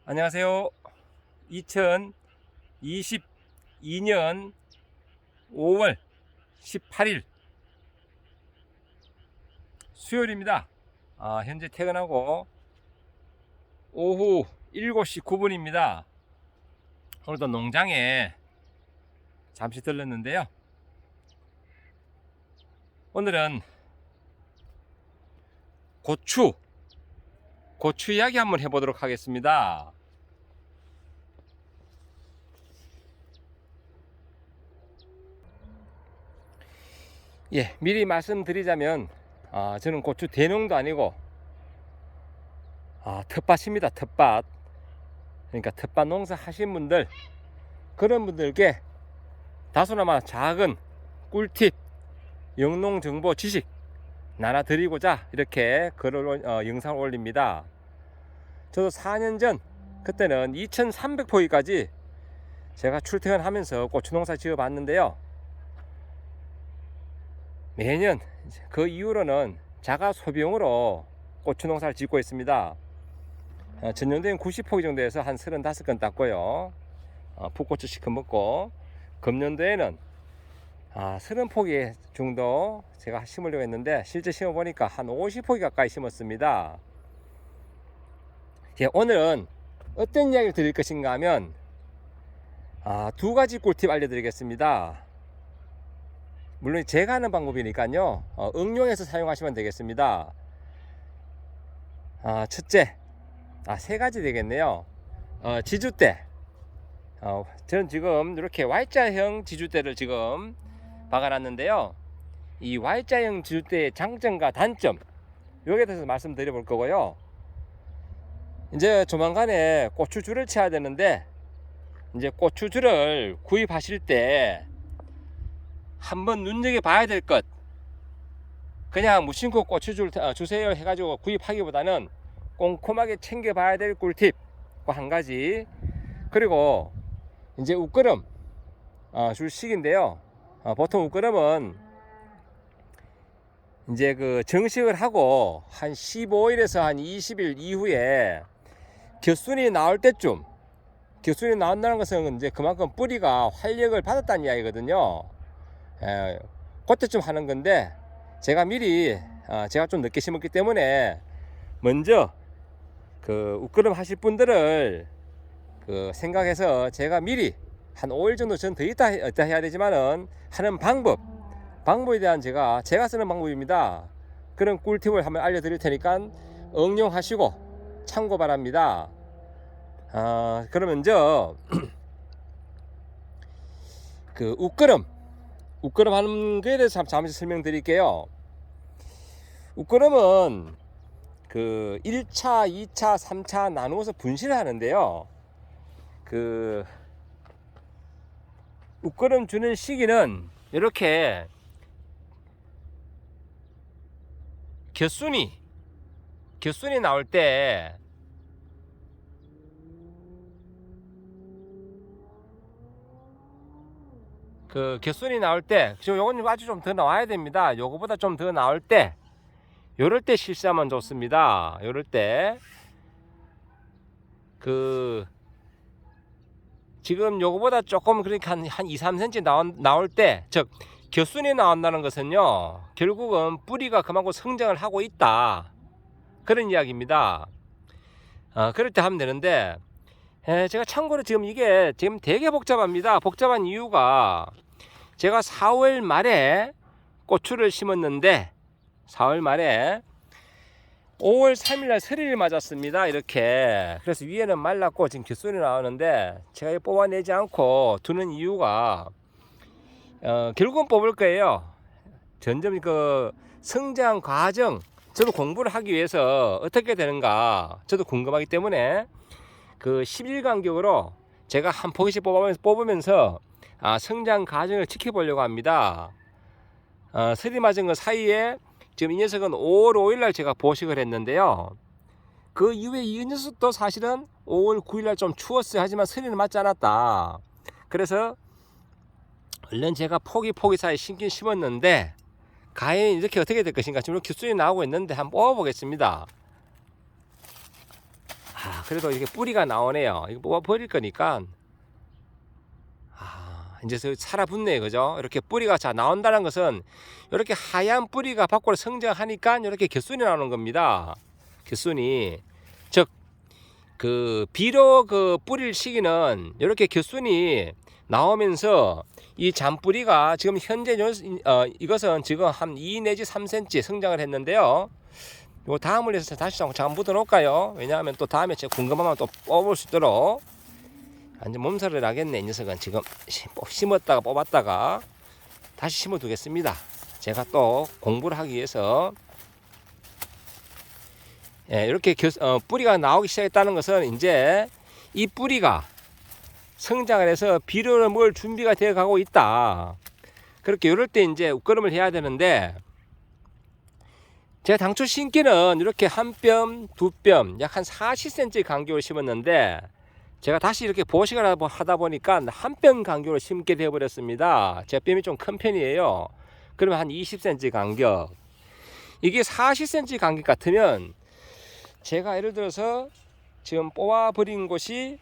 안녕하세요. 2022년 5월 18일 수요일입니다. 현재 퇴근하고 오후 7시 9분입니다. 오늘도 농장에 잠시 들렀는데요. 오늘은 고추 이야기 한번 해보도록 하겠습니다. 미리 말씀드리자면 저는 고추 대농도 아니고 텃밭입니다. 텃밭. 그러니까 텃밭 농사 하신 분들, 그런 분들께 다소나마 작은 꿀팁, 영농 정보 지식 나눠드리고자 이렇게 영상을 올립니다. 저도 4년 전, 그때는 2300포기까지 제가 출퇴근하면서 고추 농사 지어 봤는데요. 매년 그 이후로는 자가 소비용으로 고추 농사를 짓고 있습니다. 전년도엔 90포기 정도에서 한 35건 땄고요. 풋고추 시큼 먹고, 금년도에는 30포기 정도 제가 심으려고 했는데 실제 심어보니까 한 50포기 가까이 심었습니다. 오늘은 어떤 이야기를 드릴 것인가 하면 두 가지 꿀팁 알려드리겠습니다. 물론 제가 하는 방법이니까요, 응용해서 사용하시면 되겠습니다. 첫째, 세 가지 되겠네요. 지주대. 저는 지금 이렇게 Y자형 지주대를 지금 박아놨는데요. 이 Y자형 지주대의 장점과 단점, 여기에 대해서 말씀드려 볼 거고요. 이제 조만간에 고추줄을 쳐야 되는데, 이제 고추줄을 구입하실 때 한번 눈여겨봐야 될 것, 그냥 무심코 고추줄 주세요 해가지고 구입하기보다는 꼼꼼하게 챙겨봐야 될 꿀팁 한 가지. 그리고 이제 웃거름 줄 시기인데요. 보통 웃거름은 이제 그 정식을 하고 한 15일에서 한 20일 이후에 겹순이 나올 때쯤, 겹순이 나온다는 것은 이제 그만큼 뿌리가 활력을 받았다는 이야기거든요. 그때쯤 하는 건데, 제가 미리 제가 좀 늦게 심었기 때문에 먼저 그 웃거름 하실 분들을 생각해서 제가 미리 한 5일 정도 전 더 있다 해야 되지만은 하는 방법에 대한 제가 쓰는 방법입니다. 그런 꿀팁을 한번 알려드릴 테니까 응용하시고 참고 바랍니다. 그러면 그 웃거름 하는 거에 대해서 잠시 설명드릴게요. 웃거름은 그 1차, 2차, 3차 나누어서 분실을 하는데요. 그 웃거름 주는 시기는 이렇게 겹순이 나올 때, 그 겹순이 나올 때, 요건 아주 좀 더 나와야 됩니다. 요거보다 좀 더 나올 때, 요럴 때 실수하면 좋습니다. 요럴 때 지금 요거보다 조금, 그러니까 한 2-3cm 나올 때, 즉 겹순이 나온다는 것은요, 결국은 뿌리가 그만큼 성장을 하고 있다, 그런 이야기입니다. 그럴 때 하면 되는데, 제가 참고로 지금 이게 지금 되게 복잡합니다. 복잡한 이유가, 제가 4월 말에 고추를 심었는데 4월 말에 5월 3일날 설이를 맞았습니다. 이렇게. 그래서 위에는 말랐고 지금 겹순이 나오는데, 제가 이거 뽑아내지 않고 두는 이유가, 결국은 뽑을 거예요. 점점 그 성장 과정, 저도 공부를 하기 위해서 어떻게 되는가 저도 궁금하기 때문에 그 10일 간격으로 제가 한 포기씩 뽑으면서 성장 과정을 지켜보려고 합니다. 설이 맞은 그 사이에 지금 이 녀석은 5월 5일날 제가 보식을 했는데요. 그 이후에 이 녀석도 사실은 5월 9일날 좀 추웠어요. 하지만 설이는 맞지 않았다. 그래서 얼른 제가 포기 사이 심긴 심었는데, 과연 이렇게 어떻게 될 것인가. 지금 겹순이 나오고 있는데 한번 뽑아보겠습니다. 그래도 이게 뿌리가 나오네요. 이거 뽑아 버릴 거니까. 이제 살아붙네, 그죠? 이렇게 뿌리가 자 나온다는 것은 이렇게 하얀 뿌리가 밖으로 성장하니까 이렇게 곁순이 나오는 겁니다. 곁순이. 즉, 비료 뿌릴 시기는 이렇게 곁순이 나오면서 이 잔뿌리가 지금 현재 이것은 지금 한 2 내지 3cm 성장을 했는데요. 요 다음을 해서 다시 잠깐 묻어 놓을까요? 왜냐하면 또 다음에 제가 궁금하면 또 뽑을 수 있도록. 완전 몸살을 나겠네. 이 녀석은 지금 심었다가 뽑았다가 다시 심어 두겠습니다. 제가 또 공부를 하기 위해서 이렇게 뿌리가 나오기 시작했다는 것은 이제 이 뿌리가 성장을 해서 비료를 먹을 준비가 되어 가고 있다. 그렇게 이럴 때 이제 웃걸음을 해야 되는데, 제가 당초 심기는 이렇게 한 뼘, 두 뼘, 약 한 40cm 간격으로 심었는데, 제가 다시 이렇게 보식을 하다 보니까 한 뼘 간격으로 심게 되어 버렸습니다. 제 뼘이 좀 큰 편이에요. 그러면 한 20cm 간격. 이게 40cm 간격 같으면 제가 예를 들어서 지금 뽑아 버린 곳이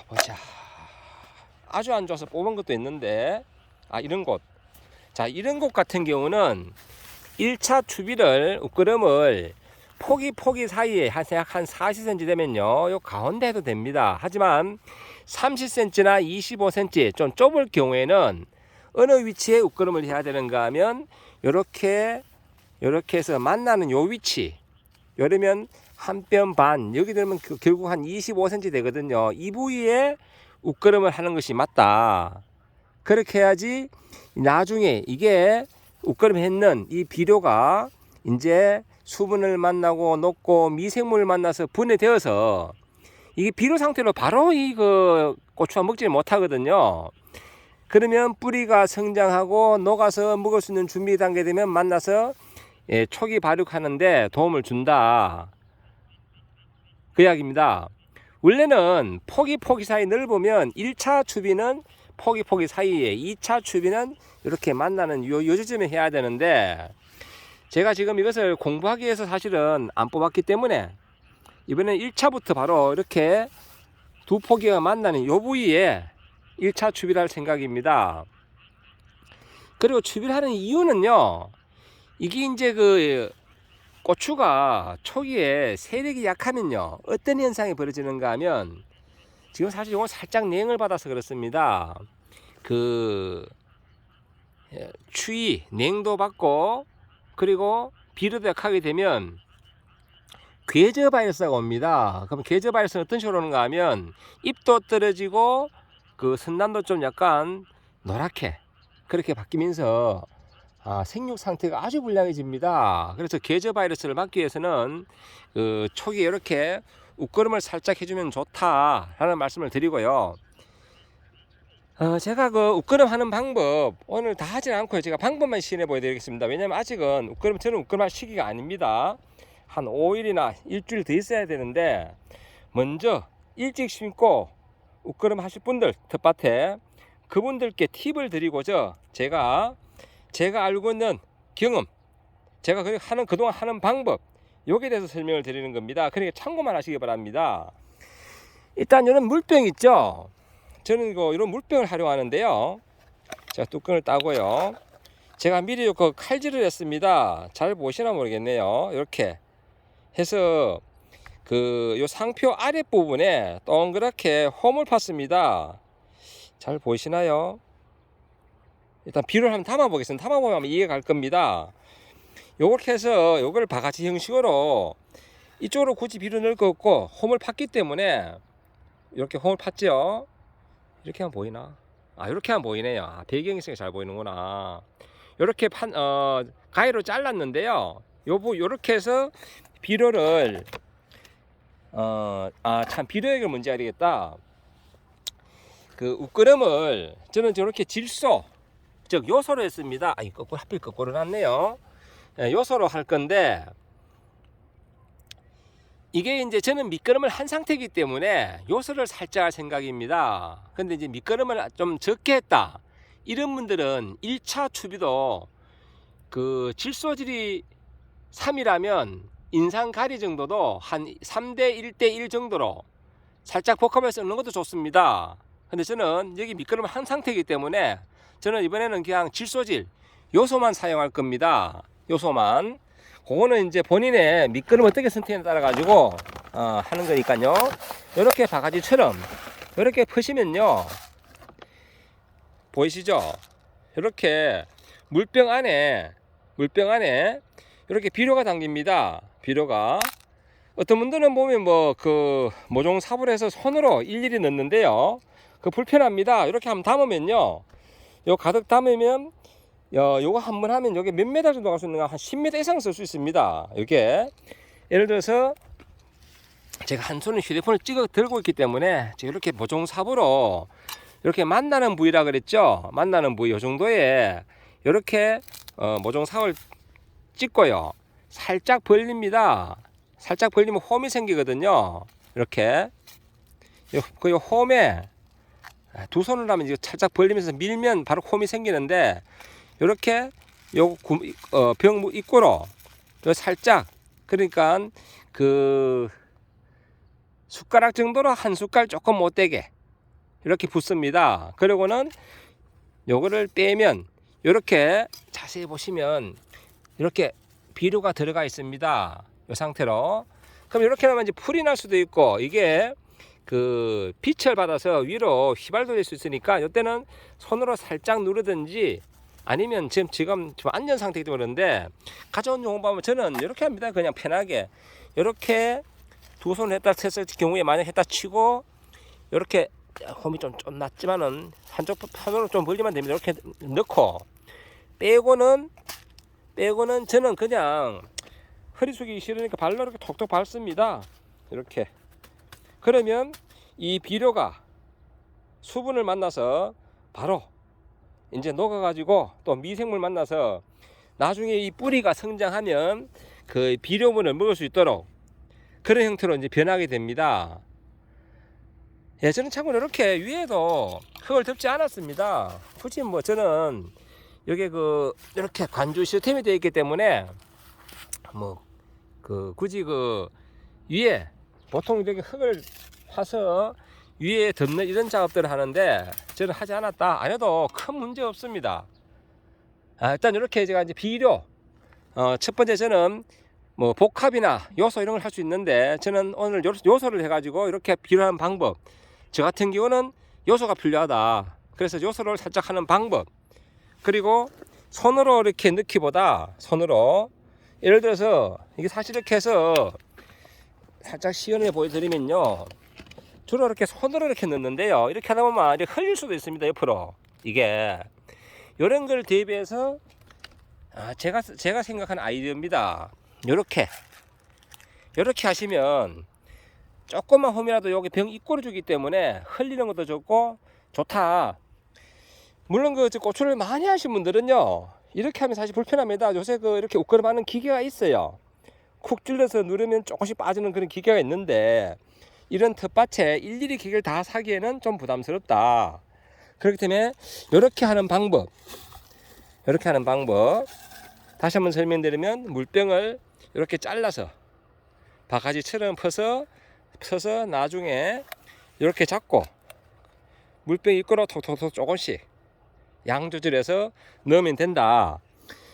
보자. 아주 안 좋아서 뽑은 것도 있는데, 이런 곳. 자, 이런 곳 같은 경우는 1차 추비를 웃걸음을 포기 사이에 한 40cm 되면요, 요 가운데 해도 됩니다. 하지만 30cm나 25cm 좀 좁을 경우에는 어느 위치에 웃걸음을 해야 되는가 하면 요렇게 해서 만나는 요 위치, 이러면 한 뼘 반, 여기 되면 결국 한 25cm 되거든요. 이 부위에 웃걸음을 하는 것이 맞다. 그렇게 해야지 나중에 이게 웃걸음 했는 이 비료가 이제 수분을 만나고 녹고 미생물을 만나서 분해되어서 이게 비료 상태로 바로 고추가 먹지 못하거든요. 그러면 뿌리가 성장하고 녹아서 먹을 수 있는 준비 단계 되면 만나서 초기 발육하는데 도움을 준다. 그 이야기입니다. 원래는 포기 사이 넓으면 1차 추비는 포기 사이에, 2차 추비는 이렇게 만나는 요지점에 해야 되는데, 제가 지금 이것을 공부하기 위해서 사실은 안 뽑았기 때문에 이번엔 1차부터 바로 이렇게 두 포기가 만나는 요 부위에 1차 추비를 할 생각입니다. 그리고 추비를 하는 이유는요, 이게 이제 고추가 초기에 세력이 약하면요, 어떤 현상이 벌어지는가 하면, 지금 사실 이건 살짝 냉을 받아서 그렇습니다. 추위, 냉도 받고, 그리고 비료도 약하게 되면 궤저 바이러스가 옵니다. 그럼 궤저 바이러스는 어떤 식으로 오는가 하면, 잎도 떨어지고 선단도 좀 약간 노랗게 그렇게 바뀌면서 생육 상태가 아주 불량해집니다. 그래서 궤저 바이러스를 막기 위해서는 초기에 이렇게 웃걸음을 살짝 해주면 좋다라는 말씀을 드리고요. 제가 웃걸음 하는 방법 오늘 다 하진 않고요. 제가 방법만 시연해 보여드리겠습니다. 왜냐면 아직은 저는 웃걸음 할 시기가 아닙니다. 한 5일이나 일주일 더 있어야 되는데, 먼저 일찍 심고 웃걸음 하실 분들 텃밭에 그분들께 팁을 드리고자 제가 알고 있는 경험, 제가 그동안 하는 방법, 여기에 대해서 설명을 드리는 겁니다. 그러니까 참고만 하시기 바랍니다. 일단 이런 물병 있죠. 저는 이런 물병을 활용하는데요. 제가 뚜껑을 따고요. 제가 미리 칼질을 했습니다. 잘 보시나 모르겠네요. 이렇게 해서 요 상표 아랫부분에 동그랗게 홈을 팠습니다. 잘 보이시나요? 일단 비료를 한번 담아 보겠습니다. 담아 보면 이해가 갈 겁니다. 요렇게 해서 요걸 바가지 형식으로 이쪽으로 굳이 비료 넣을 거 없고 홈을 팠기 때문에 이렇게 홈을 팠죠. 이렇게 하면 보이나? 이렇게 하면 보이네요. 배경이 있으니까 잘 보이는구나. 이렇게 가위로 잘랐는데요. 요렇게 해서 비료를 참 비료 얘기를 먼저 해야 되겠다. 웃걸음을 저는 저렇게 질소, 즉 요소로 했습니다. 하필 거꾸로 놨네요. 요소로 할 건데, 이게 이제 저는 밑거름을 한 상태이기 때문에 요소를 살짝 할 생각입니다. 근데 이제 밑거름을 좀 적게 했다, 이런 분들은 1차 추비도 질소질이 3이라면 인상 가리 정도도 한 3대 1대 1 정도로 살짝 볶아서 넣는 것도 좋습니다. 근데 저는 여기 미끄럼 한 상태이기 때문에 저는 이번에는 그냥 질소질 요소만 사용할 겁니다. 요소만. 그거는 이제 본인의 미끄럼 어떻게 선택에 따라 가지고 하는 거니까요. 이렇게 바가지처럼 이렇게 퍼시면요, 보이시죠? 이렇게 물병 안에 이렇게 비료가 담깁니다. 비료가. 어떤 분들은 보면 뭐 그 모종 삽을 해서 손으로 일일이 넣는데요, 그 불편합니다. 이렇게 한번 담으면요, 요 가득 담으면 요거 한 번 하면 요게 몇 메다 정도 갈 수 있는가, 한 10m 이상 쓸 수 있습니다. 요게 예를 들어서 제가 한 손에 휴대폰을 찍어 들고 있기 때문에 제가 이렇게 모종삽으로 이렇게 만나는 부위라 그랬죠. 만나는 부위 요 정도에 이렇게 모종삽을 찍고요, 살짝 벌립니다. 살짝 벌리면 홈이 생기거든요. 이렇게 그 홈에 두 손을 하면 이거 살짝 벌리면서 밀면 바로 홈이 생기는데, 이렇게 요 병 입구로 살짝, 그러니까 그 숟가락 정도로 한 숟갈 조금 못되게 이렇게 붓습니다. 그리고는 요거를 빼면 이렇게 자세히 보시면 이렇게 비료가 들어가 있습니다. 이 상태로. 그럼 이렇게 하면 이제 풀이 날 수도 있고, 이게 그 빛을 받아서 위로 휘발돌릴 수 있으니까 이때는 손으로 살짝 누르든지, 아니면 지금 안전 상태이기 때문에 그런데 가져온 용법은 저는 이렇게 합니다. 그냥 편하게 이렇게 두 손을 했다 했을 경우에 만약 했다 치고 이렇게 홈이 좀 낮지만은 한쪽 판으로 좀 벌리면 됩니다. 이렇게 넣고 빼고는 저는 그냥 허리 숙이기 싫으니까 발로 이렇게 톡톡 밟습니다. 이렇게. 그러면 이 비료가 수분을 만나서 바로 이제 녹아가지고 또 미생물 만나서 나중에 이 뿌리가 성장하면 그 비료분을 먹을 수 있도록 그런 형태로 이제 변하게 됩니다. 예, 저는 참고로 이렇게 위에도 흙을 덮지 않았습니다. 굳이 뭐 저는 여기 그 이렇게 관주 시스템이 되어 있기 때문에 뭐 그 굳이 그 위에 보통 이렇게 흙을 파서 위에 덮는 이런 작업들을 하는데 저는 하지 않았다. 안 해도 큰 문제 없습니다. 일단 이렇게 제가 이제 비료, 첫 번째 저는 뭐 복합이나 요소 이런 걸 할 수 있는데, 저는 오늘 요소를 해가지고 이렇게 비료하는 방법, 저 같은 경우는 요소가 필요하다. 그래서 요소를 살짝 하는 방법, 그리고 손으로 이렇게 넣기보다 손으로, 예를 들어서 이게 사실 이렇게 해서 살짝 시연해 보여드리면요, 주로 이렇게 손으로 이렇게 넣는데요, 이렇게 하다 보면 이렇게 흘릴 수도 있습니다. 옆으로. 이게 이런 걸 대비해서 제가 생각하는 아이디어입니다. 이렇게 하시면 조금만 홈이라도 여기 병 입꼬리 주기 때문에 흘리는 것도 좋고 좋다. 물론 그 고추를 많이 하신 분들은요, 이렇게 하면 사실 불편합니다. 요새 그 이렇게 우끄름하는 기계가 있어요. 쿡 찔러서 누르면 조금씩 빠지는 그런 기계가 있는데, 이런 텃밭에 일일이 기계를 다 사기에는 좀 부담스럽다. 그렇기 때문에 이렇게 하는 방법, 다시 한번 설명드리면, 물병을 이렇게 잘라서 바가지처럼 퍼서 나중에 이렇게 잡고 물병 입구로 톡톡톡 조금씩 양 조절해서 넣으면 된다.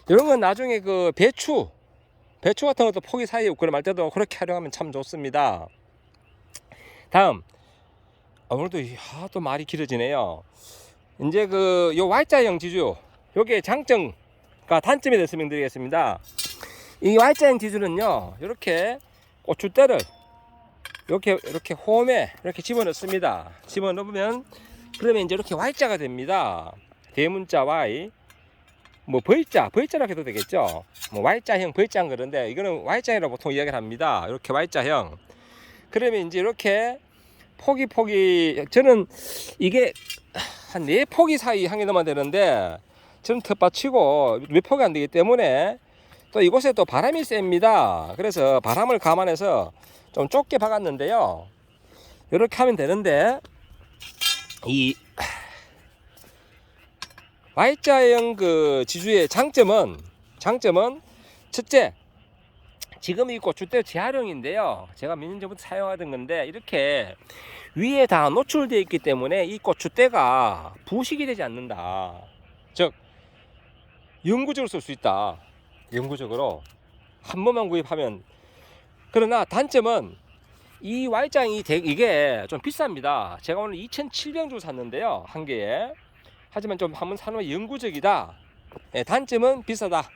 이런 건 나중에 그 배추 같은 것도 포기 사이에 우끄름할 때도 그렇게 활용하면 참 좋습니다. 다음, 오늘도 또 말이 길어지네요. 이제 그 요 Y자형 지주, 요게 장점과 단점에 대해서 설명드리겠습니다. 이 Y자형 지주는요, 이렇게 고추대를 이렇게 홈에 이렇게 집어넣습니다. 집어넣으면 그러면 이제 이렇게 Y자가 됩니다. 대문자 Y, 뭐 V자라고 해도 되겠죠. 뭐 Y자형, V자형 그런데 이거는 Y자형이라고 보통 이야기를 합니다. 이렇게 Y자형. 그러면 이제 이렇게 포기 저는 이게 한 4포기 사이 향이 넣으면 되는데, 저는 텃밭 치고 몇 포기 안 되기 때문에 또 이곳에 또 바람이 셉니다. 그래서 바람을 감안해서 좀 좁게 박았는데요, 이렇게 하면 되는데, 이 Y자형 그 지주의 장점은 첫째, 지금 이 고추대 재활용인데요. 제가 몇 년 전부터 사용하던 건데 이렇게 위에 다 노출되어 있기 때문에 이 고추대가 부식이 되지 않는다. 즉 영구적으로 쓸 수 있다. 영구적으로 한 번만 구입하면. 그러나 단점은 이 Y장이 이게 좀 비쌉니다. 제가 오늘 2,700원 주고 샀는데요, 한 개에. 하지만 좀 한번 사놓으면 영구적이다. 예, 단점은 비싸다.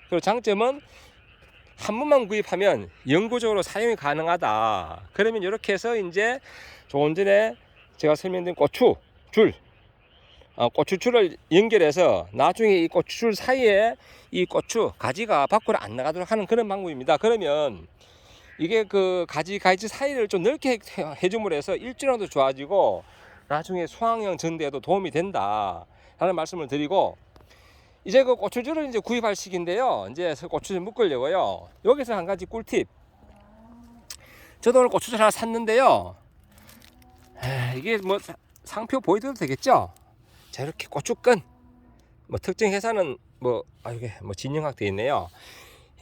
그리고 장점은 한 번만 구입하면 영구적으로 사용이 가능하다. 그러면 이렇게 해서 이제 조금 전에 제가 설명드린 고추줄을 연결해서 나중에 이 고추줄 사이에 이 고추 가지가 밖으로 안 나가도록 하는 그런 방법입니다. 그러면 이게 그 가지 사이를 좀 넓게 해줌으로 해서 일주량도 좋아지고 나중에 수확량 전대에도 도움이 된다 라는 말씀을 드리고, 이제 그 고추줄을 이제 구입할 시기인데요. 이제 고추줄 묶으려고요. 여기서 한 가지 꿀팁. 저도 오늘 고추줄 하나 샀는데요. 이게 뭐 상표 보여드려도 되겠죠? 자, 이렇게 고추끈, 뭐 특정 회사는 이게 진영학 되어 있네요.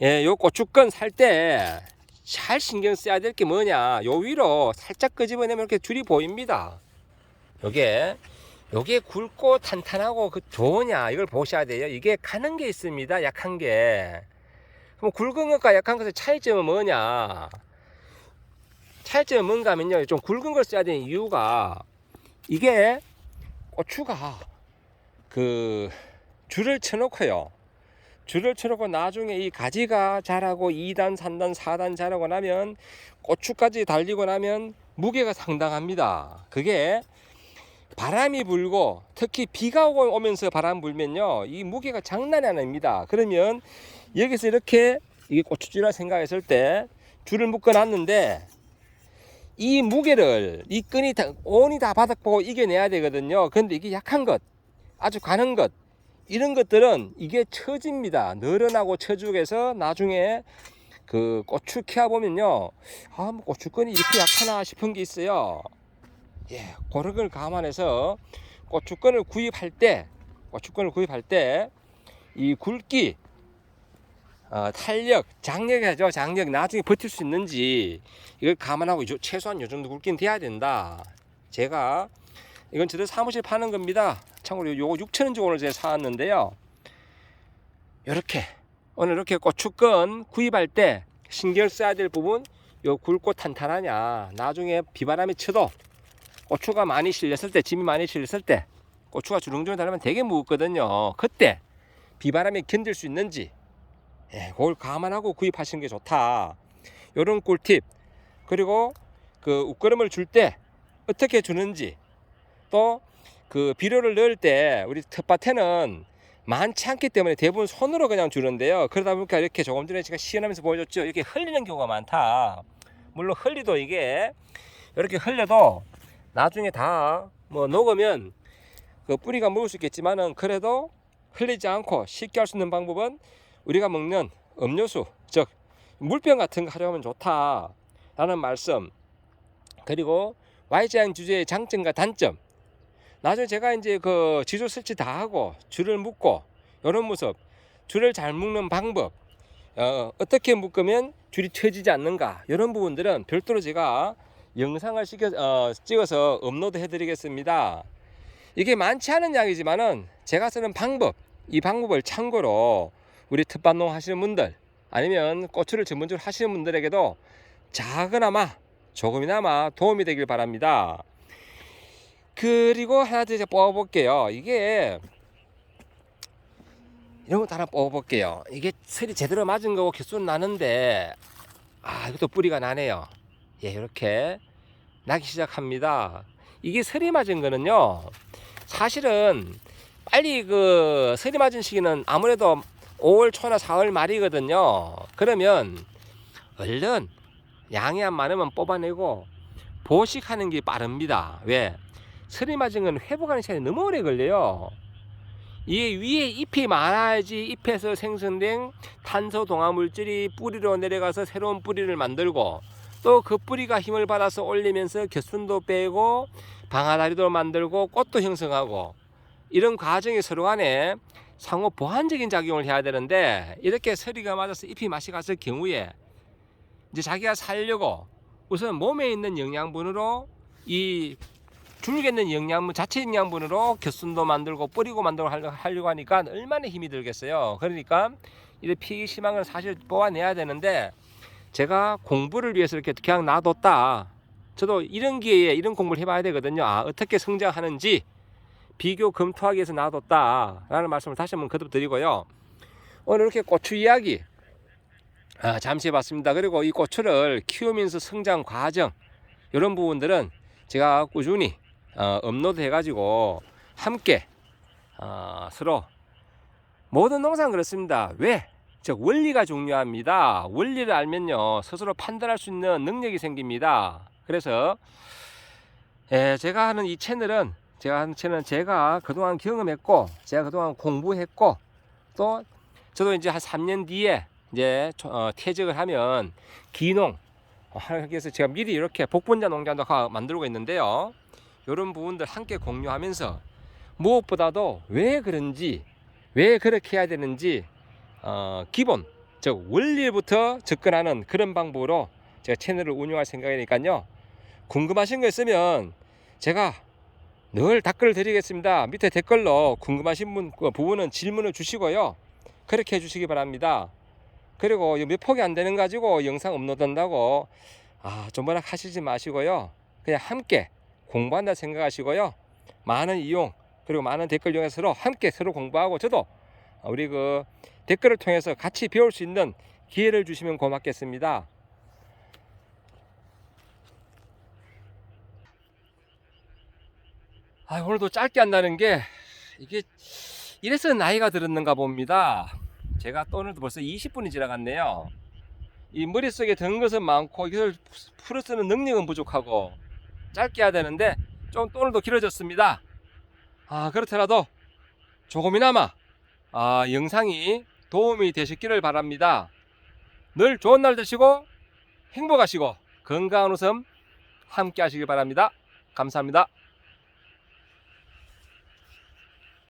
예, 요 고추끈 살 때 잘 신경 써야 될 게 뭐냐, 요 위로 살짝 끄집어내면 이렇게 줄이 보입니다. 요게 굵고 탄탄하고 좋으냐, 이걸 보셔야 돼요. 이게 가는 게 있습니다. 약한 게. 그럼 굵은 것과 약한 것의 차이점은 뭐냐? 차이점은 뭔가 하면요, 좀 굵은 걸 써야 되는 이유가, 이게 고추가 줄을 쳐놓고요. 줄을 쳐놓고 나중에 이 가지가 자라고 2단, 3단, 4단 자라고 나면, 고추까지 달리고 나면 무게가 상당합니다. 그게 바람이 불고, 특히 비가 오면서 바람 불면요, 이 무게가 장난이 아닙니다. 그러면 여기서 이렇게 이게 고추줄이라 생각했을 때 줄을 묶어 놨는데, 이 무게를 이 끈이 온이 다 바닥 보고 이겨내야 되거든요. 근데 이게 약한 것, 아주 가는 것, 이런 것들은 이게 처집니다. 늘어나고 처죽해서 나중에 그 고추 키워 보면요, 뭐 고추끈이 이렇게 약하나 싶은 게 있어요. 예, 그런 걸 감안해서 고추끈을 구입할 때 이 굵기, 탄력, 장력이죠. 장력, 나중에 버틸 수 있는지 이걸 감안하고 최소한 요 정도 굵기는 돼야 된다. 제가 이건 저도 사무실 파는 겁니다. 참고로 요거 6,000원 주고 오늘 제가 사왔는데요. 오늘 이렇게 고추끈 구입할 때 신경 써야 될 부분, 요 굵고 탄탄하냐, 나중에 비바람이 쳐도 고추가 많이 실렸을 때, 짐이 많이 실렸을 때, 고추가 주렁주렁 달리면 되게 무겁거든요. 그때 비바람이 견딜 수 있는지, 그걸 감안하고 구입하시는 게 좋다. 요런 꿀팁. 그리고 그 웃거름을 줄 때 어떻게 주는지, 또 그 비료를 넣을 때 우리 텃밭에는 많지 않기 때문에 대부분 손으로 그냥 주는데요. 그러다 보니까 이렇게 조금 전에 제가 시연하면서 보여줬죠. 이렇게 흘리는 경우가 많다. 물론 흘리도 이게 이렇게 흘려도 나중에 다 녹으면 그 뿌리가 먹을 수 있겠지만은, 그래도 흘리지 않고 쉽게 할 수 있는 방법은 우리가 먹는 음료수, 즉 물병 같은 거 활용하면 좋다라는 말씀. 그리고 Y자형 주제의 장점과 단점. 나중에 제가 이제 그 지조 설치 다 하고 줄을 묶고 이런 모습, 줄을 잘 묶는 방법, 어떻게 묶으면 줄이 처지지 않는가, 이런 부분들은 별도로 제가 영상을 찍어서 업로드 해드리겠습니다. 이게 많지 않은 양이지만은 제가 쓰는 방법, 이 방법을 참고로 우리 텃밭농 하시는 분들, 아니면 고추를 전문적으로 하시는 분들에게도 작은아마 조금이나마 도움이 되길 바랍니다. 그리고 하나 더 제가 뽑아볼게요. 이게 이런 것도 하나 뽑아볼게요. 이게 설이 제대로 맞은 거고 개수는 나는데, 이것도 뿌리가 나네요. 예, 이렇게 나기 시작합니다. 이게 설이 맞은 거는요, 사실은 빨리 그 설이 맞은 시기는 아무래도 5월 초나 4월 말이거든요. 그러면 얼른 양이 안 많으면 뽑아내고 보식하는 게 빠릅니다. 왜? 설이 맞은 건 회복하는 시간이 너무 오래 걸려요. 이 위에 잎이 많아야지 잎에서 생성된 탄소 동화 물질이 뿌리로 내려가서 새로운 뿌리를 만들고, 또 그 뿌리가 힘을 받아서 올리면서 겨순도 빼고 방아다리도 만들고 꽃도 형성하고, 이런 과정이 서로 간에 상호 보완적인 작용을 해야 되는데 이렇게 서리가 맞아서 잎이 맛이 갔을 경우에 이제 자기가 살려고 우선 몸에 있는 영양분으로 이 줄겠는 영양분 자체 영양분으로 겨순도 만들고 뿌리고 만들고 하려고 하니까 얼마나 힘이 들겠어요. 그러니까 이런 피기 심한 걸 사실 뽑아내야 되는데 제가 공부를 위해서 이렇게 그냥 놔뒀다. 저도 이런 기회에 이런 공부를 해봐야 되거든요. 어떻게 성장하는지 비교 검토하기 위해서 놔뒀다 라는 말씀을 다시 한번 거듭 드리고요. 오늘 이렇게 고추 이야기 잠시 해봤습니다. 그리고 이 고추를 키우면서 성장 과정 이런 부분들은 제가 꾸준히 업로드 해가지고 함께 서로 모든 농사는 그렇습니다. 왜? 즉 원리가 중요합니다. 원리를 알면요 스스로 판단할 수 있는 능력이 생깁니다. 그래서 제가 하는 이 채널은 제가 그동안 경험했고 제가 그동안 공부했고 또 저도 이제 한 3년 뒤에 이제 퇴직을 하면 기농 하기 위해서 제가 미리 이렇게 복분자 농장도 만들고 있는데요. 이런 부분들 함께 공유하면서 무엇보다도 왜 그런지 왜 그렇게 해야 되는지 기본 즉 원리부터 접근하는 그런 방법으로 제가 채널을 운영할 생각이니까요. 궁금하신 거 있으면 제가 늘 답글을 드리겠습니다. 밑에 댓글로 궁금하신 부분은 질문을 주시고요. 그렇게 해주시기 바랍니다. 그리고 몇 폭이 안 되는 가지고 영상 업로드 한다고 좀바락 하시지 마시고요. 그냥 함께 공부한다 생각하시고요. 많은 이용 그리고 많은 댓글 이용해서 서로 함께 서로 공부하고 저도 우리 그 댓글을 통해서 같이 배울 수 있는 기회를 주시면 고맙겠습니다. 오늘도 짧게 한다는 게 이게 이래서 나이가 들었는가 봅니다. 제가 또 오늘도 벌써 20분이 지나갔네요. 이 머릿속에 든 것은 많고 이걸 풀어쓰는 능력은 부족하고 짧게 해야 되는데 좀 또 오늘도 길어졌습니다. 그렇더라도 조금이나마 영상이 도움이 되셨기를 바랍니다. 늘 좋은 날 되시고 행복하시고 건강한 웃음 함께 하시길 바랍니다. 감사합니다.